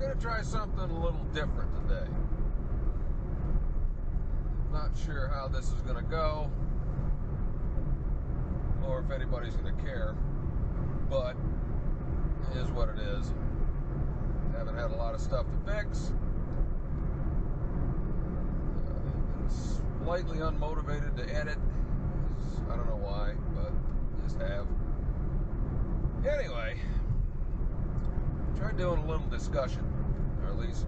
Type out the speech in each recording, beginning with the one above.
going to try something a little different today. Not sure how this is going to go, or if anybody's going to care, but it is what it is. Haven't had a lot of stuff to fix. Been slightly unmotivated to edit. I don't know why, but just have. Anyway, tried doing a little discussion, or at least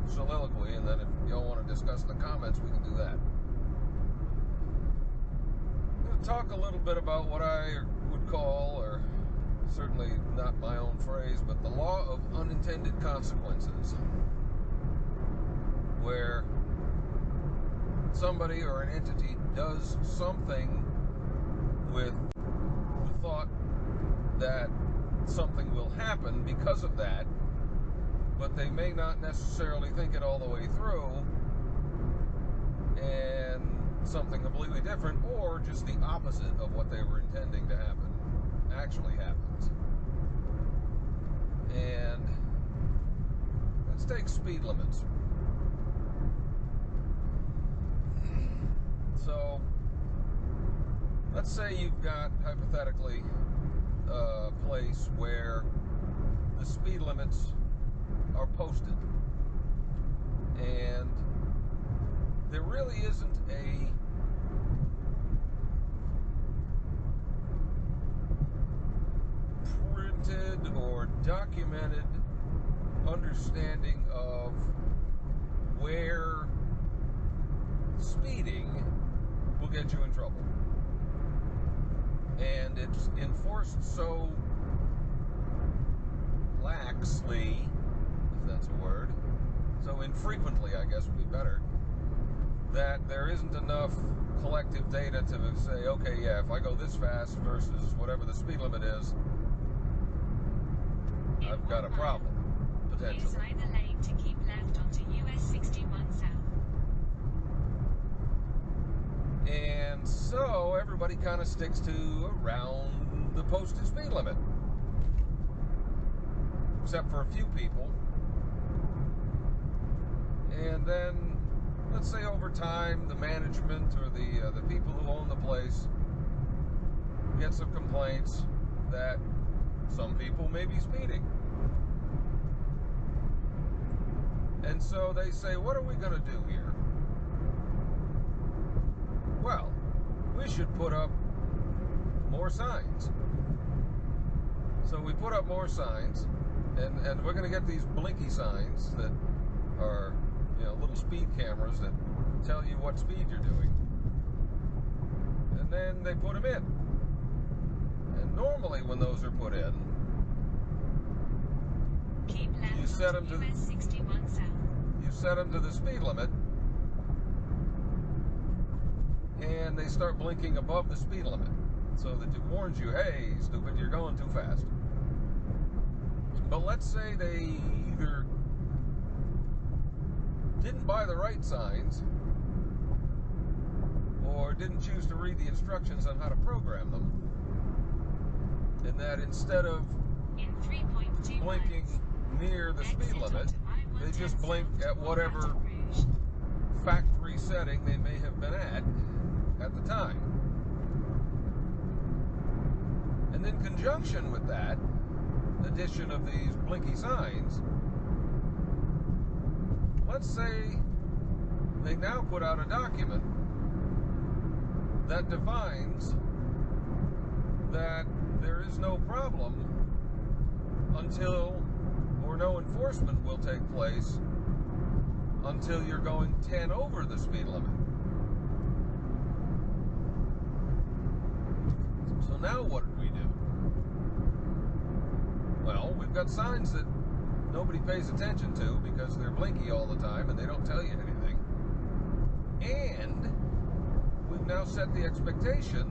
soliloquy, and then if y'all want to discuss the comments, we can do that. I'm going to talk a little bit about what I would call, or certainly not my own phrase, but the law of unintended consequences, where somebody or an entity does something with the thought that something will happen because of that, but they may not necessarily think it all the way through, and something completely different, or just the opposite of what they were intending to happen actually happens. And let's take speed limits. So let's say you've got, hypothetically, a place where the speed limits are posted, and there really isn't a printed or documented understanding of where speeding will get you in trouble. And it's enforced so laxly, if that's a word, so infrequently, I guess would be better, that there isn't enough collective data to say, okay, yeah, if I go this fast versus whatever the speed limit is, I've got a problem, potentially. Use either lane to keep left onto US 61 South. And so everybody kind of sticks to around the posted speed limit, except for a few people. And then, let's say over time, the management or the people who own the place get some complaints that some people may be speeding. And so they say, what are we going to do here? Well, we should put up more signs. So we put up more signs, and we're going to get these blinky signs that are, little speed cameras that tell you what speed you're doing. And then they put them in. And normally when those are put in, keep left you set them to US 61 South. You set them to the speed limit, and they start blinking above the speed limit, so that it warns you, hey, stupid, you're going too fast. But let's say they either didn't buy the right signs, or didn't choose to read the instructions on how to program them, and that instead of In 3.2 blinking miles, near the speed exit limit, onto they just I-110 blink South at whatever Baton Rouge. factory setting they may have been at the time. And in conjunction with that addition of these blinky signs, let's say they now put out a document that defines that there is no problem until, or no enforcement will take place until you're going 10 over the speed limit. So now what do we do? Well, we've got signs that nobody pays attention to because they're blinky all the time and they don't tell you anything. And we've now set the expectation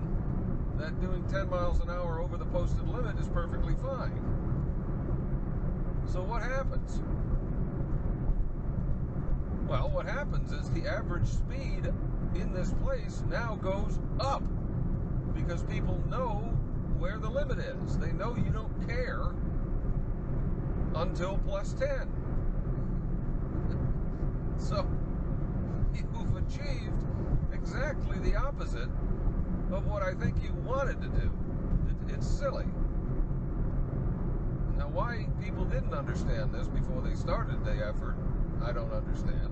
that doing 10 miles an hour over the posted limit is perfectly fine. So what happens? Well, what happens is the average speed in this place now goes up because people know where the limit is. They know you don't care until plus 10. So you've achieved exactly the opposite of what I think you wanted to do. It's silly. Now, why people didn't understand this before they started the effort, I don't understand.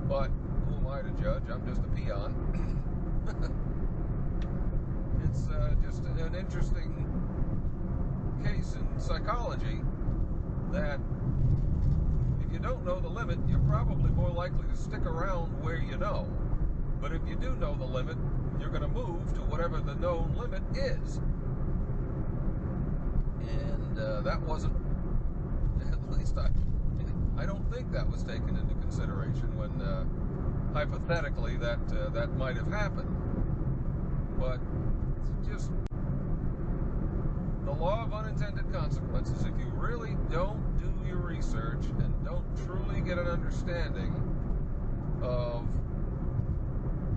But who am I to judge? I'm just a peon. It's just an interesting case in psychology that if you don't know the limit, you're probably more likely to stick around where you know. But if you do know the limit, you're going to move to whatever the known limit is. And that wasn't, at least I don't think that was taken into consideration when hypothetically that might have happened. But it's just the law of unintended consequences. If you really don't do your research and don't truly get an understanding of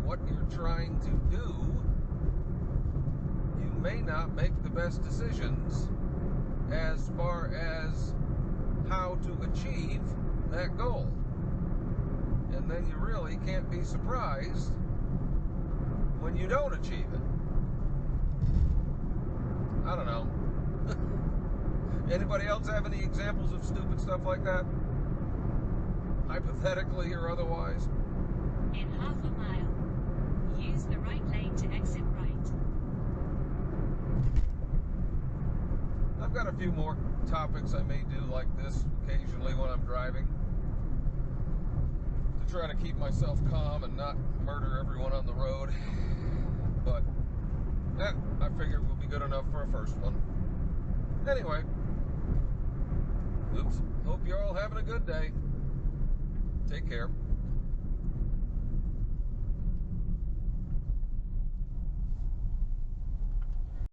what you're trying to do, you may not make the best decisions as far as how to achieve that goal. And then you really can't be surprised when you don't achieve it. I don't know. Anybody else have any examples of stupid stuff like that? Hypothetically or otherwise? In half a mile, use the right lane to exit right. I've got a few more topics I may do like this occasionally when I'm driving to try to keep myself calm and not murder everyone on the road. But I figured will be good enough for a first one. Anyway, oops. Hope you're all having a good day. Take care.